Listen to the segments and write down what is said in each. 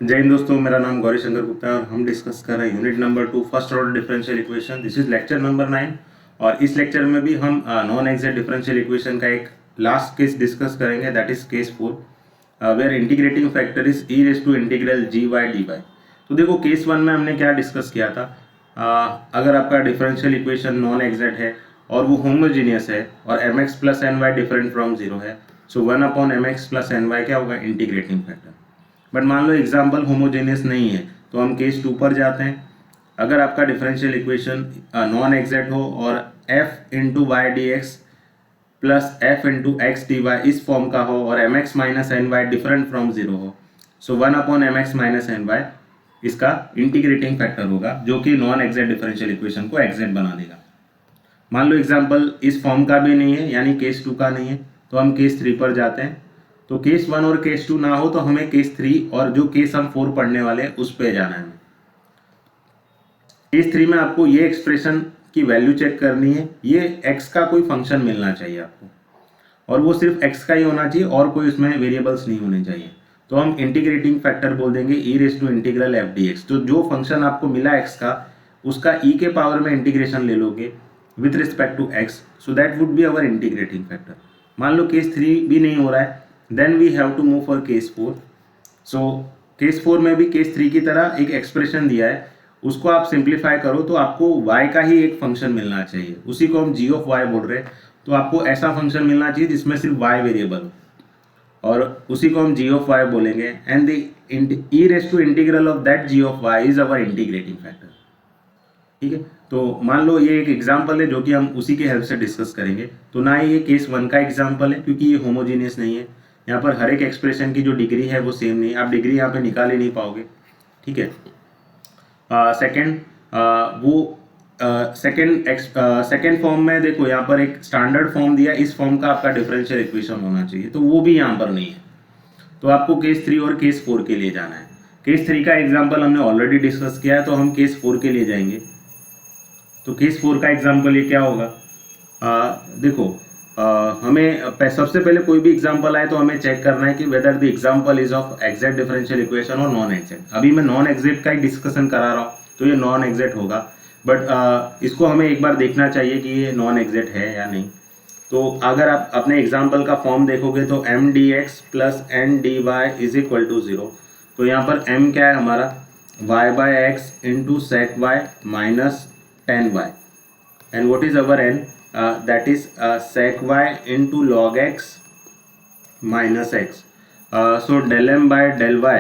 जय हिंद दोस्तों, मेरा नाम गौरी शंकर गुप्ता है और हम डिस्कस कर रहे हैं unit number 2 first order differential equation. This is lecture number 9 और इस लेक्चर में भी हम नॉन एग्जैक्ट डिफरेंशियल इक्वेशन का एक लास्ट केस डिस्कस करेंगे, that is case 4 where integrating factor is e raise to integral g y d y. तो देखो केस 1 में हमने क्या डिस्कस किया था। अगर आपका डिफरेंशियल इक्वेशन नॉन एग्जैक्ट है और वो होमोजीनियस है और m x plus n y different from zero है, so 1/mx plus n Y क्या होगा, इंटीग्रेटिंग फैक्टर। बट मान लो एग्जाम्पल होमोजेनियस नहीं है तो हम केस 2 पर जाते हैं। अगर आपका डिफरेंशियल इक्वेशन नॉन एग्जैक्ट हो और f into y d x plus f into x d y इस फॉर्म का हो और m x minus n y different from zero हो, so 1/mx minus n y इसका इंटीग्रेटिंग फैक्टर होगा जो कि नॉन एग्जैक्ट डिफरेंशियल इक्वेशन को एग्जैक्ट बना देगा। मान लो एग्जाम्पल इस फॉर्म का भी नहीं है, यानी केस 2 का नहीं है, तो हम केस 3 पर जाते हैं। तो केस 1 और केस 2 ना हो तो हमें केस 3 और जो केस हम 4 पढ़ने वाले हैं उस पे जाना है। केस 3 में आपको ये एक्सप्रेशन की वैल्यू चेक करनी है, ये x का कोई फंक्शन मिलना चाहिए आपको और वो सिर्फ x का ही होना चाहिए और कोई उसमें वेरिएबल्स नहीं होने चाहिए। तो हम इंटीग्रेटिंग फैक्टर बोल देंगे e raise to integral f d x. तो जो फंक्शन आपको मिला x का उसका e के पावर में इंटीग्रेशन ले लोगे with respect to x, so that would be our integrating factor. मान लो केस 3 भी नहीं हो रहा है, then we have to move for case 4। So case 4 में भी केस 3 की तरह एक एक्सप्रेशन दिया है, उसको आप सिंप्लीफाई करो तो आपको y का ही एक फंक्शन मिलना चाहिए, उसी को हम g ऑफ y बोल रहे हैं। तो आपको ऐसा फंक्शन मिलना चाहिए जिसमें सिर्फ y वेरिएबल हो और उसी को हम g ऑफ y बोलेंगे and the e raise to integral of that g of y is our integrating factor. ठीक है, तो मान लो ये एक एग्जाम्पल है जो कि हम उसी के हेल्प से डिस्कस करेंगे। तो ना ही ये केस 1 का एग्जाम्पल है क्योंकि ये होमोजीनियस नहीं है, यहाँ पर हर एक एक्सप्रेशन की जो डिग्री है वो सेम नहीं है, आप डिग्री यहाँ पे निकाल ही नहीं पाओगे। ठीक है, सेकेंड वो सेकेंड फॉर्म में देखो यहाँ पर एक स्टैंडर्ड फॉर्म दिया, इस फॉर्म का आपका डिफरेंशियल इक्वेशन होना चाहिए, तो वो भी यहाँ पर नहीं है। तो आपको केस 3 और केस 4 के लिए जाना है। केस 3 का एग्जाम्पल हमने ऑलरेडी डिस्कस किया है, तो हम केस 4 के लिए जाएंगे। तो केस 4 का एग्जाम्पल ये क्या होगा, देखो हमें सबसे पहले कोई भी एग्जाम्पल आए तो हमें चेक करना है कि whether the example is of exact differential equation और नॉन एग्जैक्ट। अभी मैं नॉन एग्जैक्ट का ही डिस्कशन करा रहा हूँ तो ये नॉन एग्जैक्ट होगा, बट इसको हमें एक बार देखना चाहिए कि ये नॉन एग्जैक्ट है या नहीं। तो अगर आप अपने एग्जाम्पल का फॉर्म देखोगे तो m d x plus n d y is equal to 0। तो यहाँ पर m क्या है हमारा, y by x into sec y minus ten y, and what is our n, that is sec y into log x minus x। So del m by del y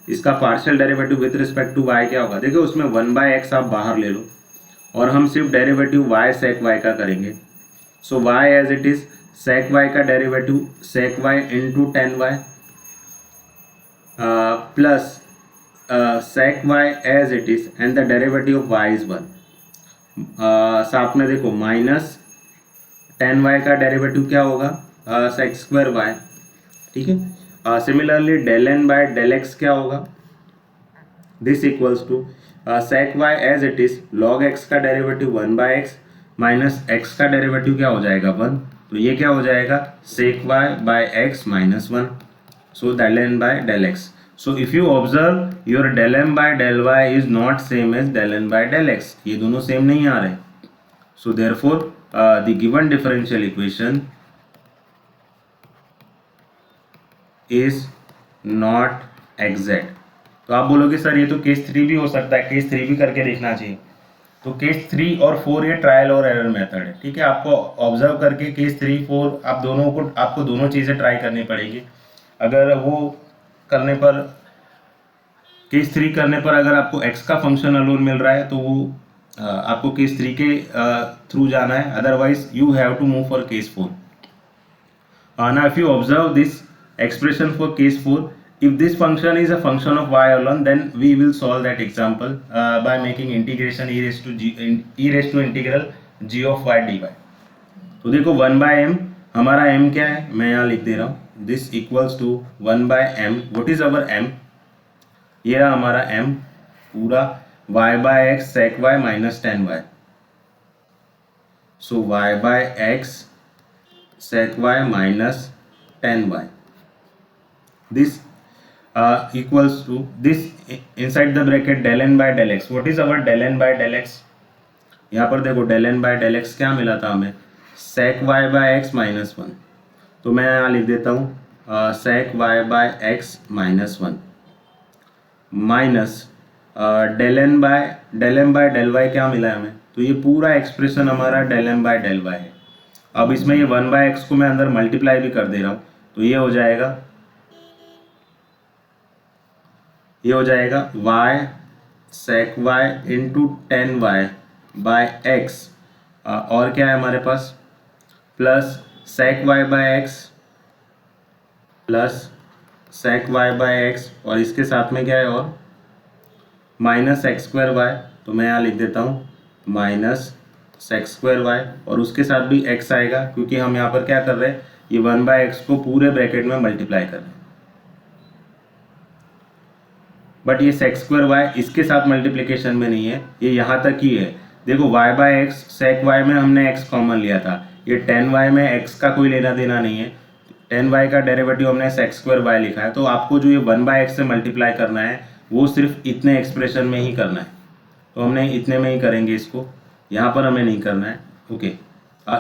इसका partial derivative with respect to y क्या होगा, देखो उसमें 1/x आप बाहर ले लो और हम सिर्फ डेरिवेटिव y sec y का करेंगे। So y as it is sec y का derivative sec y into ten y plus sec y as it is and the derivative of y is 1। साथ में देखो माइनस टेन वाई का डेरिवेटिव क्या होगा, सेक स्क्वायर वाई। ठीक है, similarly del n by del x क्या होगा, this equals to sec y as it is log x का डेरिवेटिव 1/x माइनस एक्स का डेरिवेटिव क्या हो जाएगा 1, तो ये क्या हो जाएगा sec y by x minus 1। So del n by del x. So if you observe your del m by del y is not same as del n by del x, ये दोनों सेम नहीं आ रहे। So therefore the given differential equation is not exact। तो आप बोलोगे sir ये तो case 3 भी हो सकता है, केस 3 भी करके देखना चाहिए। तो केस 3 और 4 ये ट्रायल और एरर मेथड है। ठीक है, आपको ऑब्जर्व करके केस 3 4 आप दोनों को आपको दोनों चीज़ें ट्राई करनी पड़ेगी। अगर वो करने पर केस 3 करने पर अगर आपको x का फंक्शन अलोन मिल रहा है तो वो आपको केस 3 के थ्रू जाना है, otherwise you have to move for case 4। Now if you observe this expression for case 4, if this function is a function of y alone, then we will solve that example by making integration e raised to integral g of y dy। तो देखो 1/m हमारा m क्या है, मैं यहाँ लिख दे रहा हूँ, this equals to 1/m। What is our m, ये रहा हमारा m पूरा y by x sec y minus ten y. So y by x sec y minus ten y, this equals to this inside the bracket del n by del x. What is our del n by del x? यहाँ पर देखो del n by del x क्या मिला था हमें, sec y by x minus one. तो मैं यहाँ लिख देता हूँ sec y by x minus one minus del m by del y क्या मिला है हमें. तो ये पूरा एक्सप्रेशन हमारा del m by del y है. अब इसमें ये वन बाय एक्स को मैं अंदर मल्टीप्लाई भी कर दे रहा हूँ, तो ये हो जाएगा y sec y into ten y by x, और क्या है हमारे पास plus sec y by x plus sec y by x, और इसके साथ में क्या है और माइनस एक्स स्क्वायर वाई. तो मैं यहाँ लिख देता हूँ माइनस सेक्स स्क्वायर वाई, और उसके साथ भी x आएगा क्योंकि हम यहाँ पर क्या कर रहे हैं, ये वन बाय एक्स को पूरे ब्रैकेट में मल्टीप्लाई कर रहे हैं. बट ये सेक्स स्क्वायर वाई इसके साथ मल्टीप्लिकेशन में नहीं है, ये यहाँ तक ही है. देखो y by x sec y में हमने x कॉमन लिया था, ये टेन वाई में x का कोई लेना देना नहीं है. टेन वाई का डेरिवेटिव हमने सेक्स स्क्वायर वाई लिखा है, तो आपको जो ये वन बाय एक्स से मल्टीप्लाई करना है वो सिर्फ इतने एक्सप्रेशन में ही करना है. तो हमने इतने में ही करेंगे इसको, यहाँ पर हमें नहीं करना है. ओके,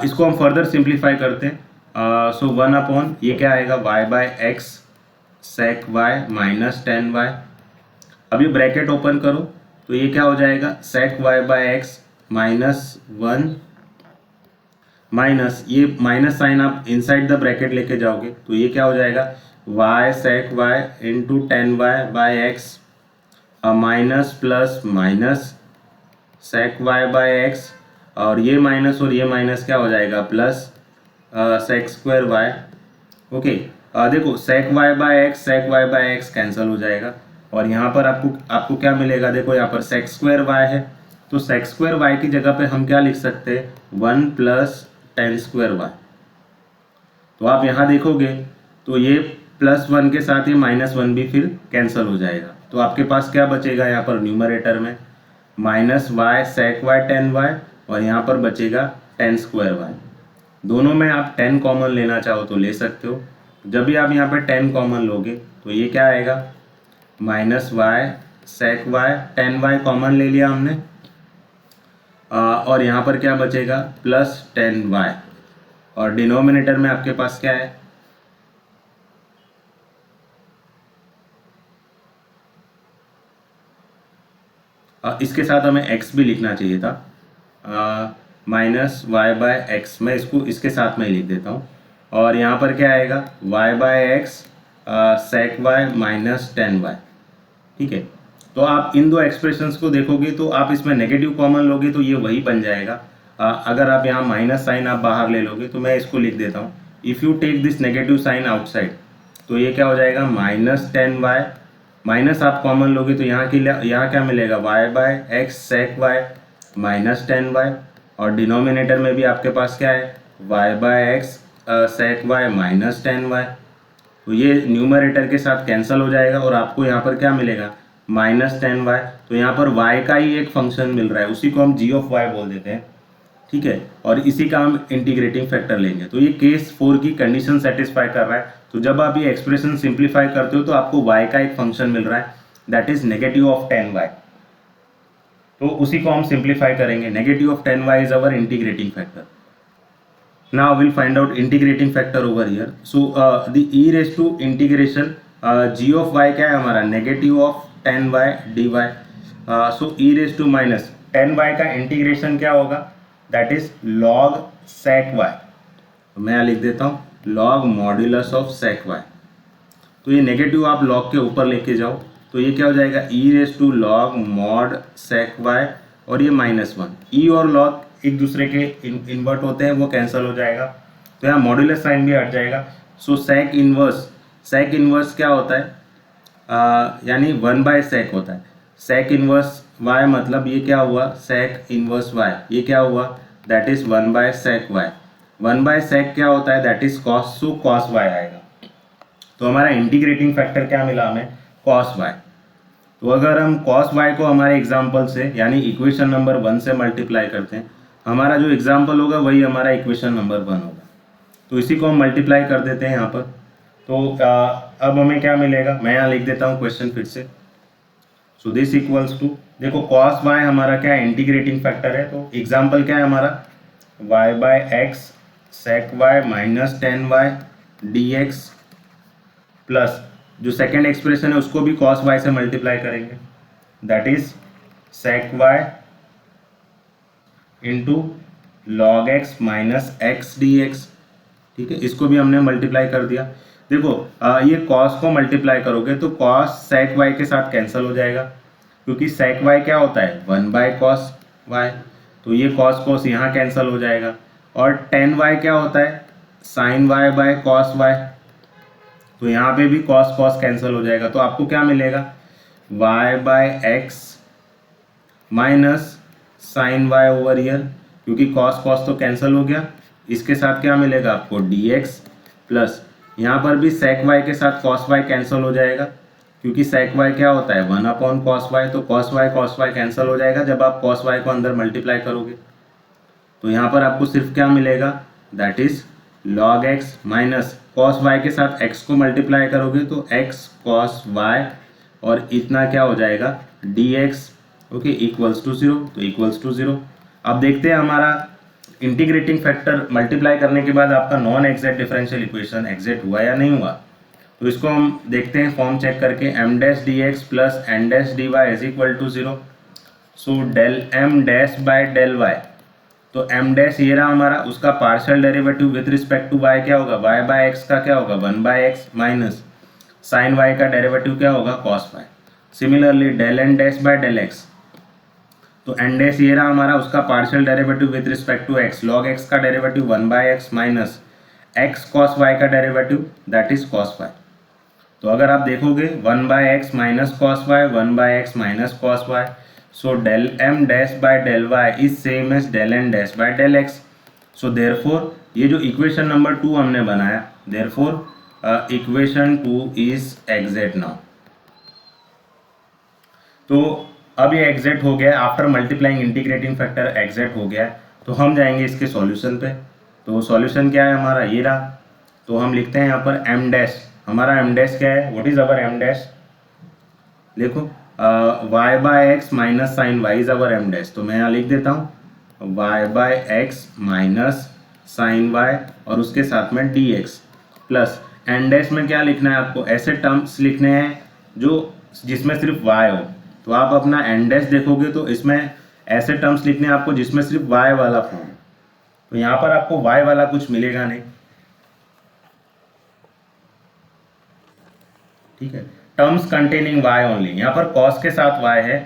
इसको हम फर्दर सिंप्लीफाई करते हैं. सो वन अपॉन ये क्या आएगा y by x sec y minus ten y. अब ये ब्रैकेट ओपन करो तो ये क्या हो जाएगा sec y by x minus one minus ये माइनस साइन आप इनसाइड द ब्रैकेट लेके जाओगे तो ये क्या हो जाएगा y sec y into ten y by x minus plus minus sec y by x, और ये माइनस क्या हो जाएगा plus sec square y. Okay, देखो sec y by x cancel हो जाएगा, और यहाँ पर आपको क्या मिलेगा, देखो यहाँ पर sec स्क्वायर वाई है, तो sec स्क्वायर वाई की जगह पे हम क्या लिख सकते हैं one plus ten square y. तो आप यहाँ देखोगे तो ये प्लस वन के साथ ये माइनस वन भी फिर कैंसिल हो जाएगा. तो आपके पास क्या बचेगा यहाँ पर न्यूमरेटर में minus y sec y ten y, और यहाँ पर बचेगा टेन स्क्वायर वाई. दोनों में आप टेन कॉमन लेना चाहो तो ले सकते हो. जब भी आप यहाँ पे टेन कॉमन लोगे तो ये क्या आएगा minus y sec y ten y common ले लिया हमने, और यहाँ पर क्या बचेगा प्लस टेन वाई, और डिनोमिनेटर में आपके पास क्या है इसके साथ हमें x भी लिखना चाहिए था माइनस वाई बाय एक्स. मैं इसको इसके साथ में ही लिख देता हूँ, और यहाँ पर क्या आएगा y by x sec y minus ten y. ठीक है, तो आप इन दो एक्सप्रेशंस को देखोगे तो आप इसमें नेगेटिव कॉमन लोगे तो ये वही बन जाएगा. अगर आप यहाँ माइनस साइन आप बाहर ले लोगे तो मैं इसको लिख देता हूँ if you take this negative sign outside, तो ये क्या हो जाएगा माइनस टेन वाई. माइनस आप कॉमन लोगे तो यहाँ क्या मिलेगा y by x sec y minus ten y, और डिनोमिनेटर में भी आपके पास क्या है y by x sec y minus ten y. तो ये न्यूमरेटर के साथ कैंसिल हो जाएगा, और आपको यहाँ पर क्या मिलेगा माइनस टेन वाई. तो यहाँ पर y का ही एक फंक्शन मिल रहा है, उसी को हम g ऑफ y बोल देते हैं. ठीक है, और इसी का हम इंटीग्रेटिंग फैक्टर लेंगे. तो ये केस 4 की कंडीशन सेटिस्फाई कर रहा है. तो जब आप ये एक्सप्रेशन सिंप्लीफाई करते हो तो आपको y का एक फंक्शन मिल रहा है that is negative of ten y. तो उसी को हम सिंप्लीफाई करेंगे. Negative of ten y is our integrating factor. Now will find out integrating factor over here. So the e raise to integration g of y क्या है हमारा negative of ten y d y. So e raise to minus ten y का integration क्या होगा that is log sec y. मैं यहाँ लिख देता हूँ log modulus of sec y. तो ये नेगेटिव आप log के ऊपर लेके जाओ तो ये क्या हो जाएगा e raise to log mod sec y, और ये माइनस वन. e और log एक दूसरे के इन्वर्ट होते हैं, वो कैंसिल हो जाएगा, तो यहाँ मॉड्यूलस साइन भी हट जाएगा. सो sec इनवर्स क्या होता है यानी वन बाय sec होता है. sec इनवर्स y मतलब ये क्या हुआ sec इनवर्स y, ये क्या हुआ that is one by sec y. One by sec क्या होता है that is cos, so cos y आएगा. तो हमारा इंटीग्रेटिंग फैक्टर क्या मिला हमें cos y. तो अगर हम cos y को हमारे एग्जाम्पल से यानी इक्वेशन नंबर 1 से मल्टीप्लाई करते हैं, हमारा जो एग्जाम्पल होगा वही हमारा इक्वेशन नंबर 1 होगा. तो इसी को हम मल्टीप्लाई कर देते हैं यहाँ पर. तो अब हमें क्या मिलेगा, मैं यहाँ लिख देता हूँ क्वेश्चन फिर से। सो दिस इक्वल्स टू, देखो कॉस वाई हमारा क्या है, इंटीग्रेटिंग फैक्टर है, तो एग्जाम्पल क्या है हमारा, y by x sec y minus 10y dx plus जो सेकेंड एक्सप्रेशन है उसको भी कॉस वाई से मल्टीप्लाई करेंगे, that is sec y into log x minus x d x. ठीक है, इसको भी हमने मल्टीप्लाई कर दिया। देखो ये कॉस को मल्टीप्लाई करोगे तो कॉस सेक वाई के साथ कैंसिल हो जाएगा, क्योंकि सेक वाई क्या होता है 1 बाय कॉस वाई, तो ये कॉस कॉस यहाँ कैंसिल हो जाएगा। और 10y क्या होता है sine y by cos y, तो यहाँ पे भी कॉस कॉस कैंसिल हो जाएगा। तो आपको क्या मिलेगा, y by x minus sine y over year, क्योंकि कॉस कॉस तो कैंसिल हो गया, इसके साथ क्या मिलेगा आपको dx प्लस यहाँ पर भी सेक वाई के साथ कॉस वाई कैंसिल हो जाएगा, क्योंकि सेक वाई क्या होता है 1 अपॉन कॉस वाई, तो कॉस वाई कैंसिल हो जाएगा जब आप कॉस वाई को अंदर मल्टीप्लाई करोगे। तो यहाँ पर आपको सिर्फ क्या मिलेगा, that is log x minus cos y के साथ एक्स को मल्टीप्लाई करोगे तो एक्स कॉस वाई, और इतना क्या हो जाएगा d x, okay, equals to 0, तो इक्वल्स टू 0। अब देखते हैं हमारा इंटीग्रेटिंग फैक्टर मल्टीप्लाई करने के बाद आपका non exact differential equation exact हुआ या नहीं हुआ। तो इसको हम देखते हैं फॉर्म चेक करके, m dash d x plus n dash d y is equal to 0। So del m dash by del y, तो एम डैश ये रहा हमारा, उसका partial derivative with respect to y क्या होगा, वाई बाय एक्स का क्या होगा 1 by x minus sine y का डेरिवेटिव क्या होगा cos y. Similarly del n dash by del x, तो एन डैश ये रहा हमारा, उसका partial derivative with respect to x, log x का derivative 1 by x minus x cos y का derivative that is cos y. तो अगर आप देखोगे 1 by x minus cos y, 1 by x minus cos y, so del m dash by del y is same as del n dash by del x, so therefore ये जो equation number 2 हमने बनाया, therefore equation 2 is exact now। तो अब ये exact हो गया, after multiplying integrating factor exact हो गया। तो हम जाएंगे इसके सॉल्यूशन पे। तो सॉल्यूशन क्या है हमारा, ये रहा। तो हम लिखते हैं यहाँ पर m डैश, हमारा m डैश क्या है, what is our m dash, देखो y by x minus sine y is our m dash, तो मैं यहाँ लिख देता हूँ y by x minus sine y और उसके साथ में dx प्लस एन डैश में क्या लिखना है आपको, ऐसे टर्म्स लिखने हैं जो जिसमें सिर्फ y हो। तो आप अपना एन डैश देखोगे तो इसमें ऐसे टर्म्स लिखने हैं आपको जिसमें सिर्फ y वाला फॉर्म, तो यहाँ पर आपको y वाला कुछ मिलेगा नहीं। ठीक है, टर्म्स कंटेनिंग y ओनली, यहाँ पर cos के साथ y है,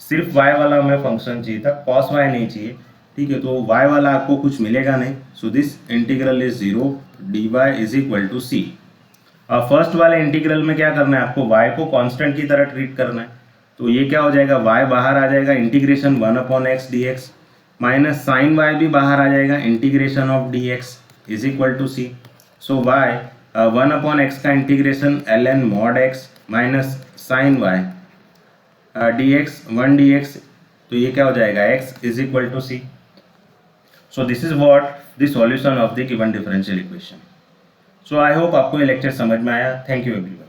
सिर्फ y वाला हमें फंक्शन चाहिए था, cos y नहीं चाहिए। ठीक है, तो y वाला आपको कुछ मिलेगा नहीं। So this integral is 0 dy is equal to c। अब फर्स्ट वाले इंटीग्रल में क्या करना है आपको, y को कांस्टेंट की तरह ट्रीट करना है। तो ये क्या हो जाएगा, y बाहर आ जाएगा, integration 1 upon x d x minus sine y भी बाहर आ जाएगा, integration of d x is equal to C. So y 1 upon x का integration ln mod x minus sine y d x 1 d x, तो ये क्या हो जाएगा x is equal to C. So this is what the solution of the given differential equation. So I hope आपको ये lecture समझ में आया। Thank you everyone.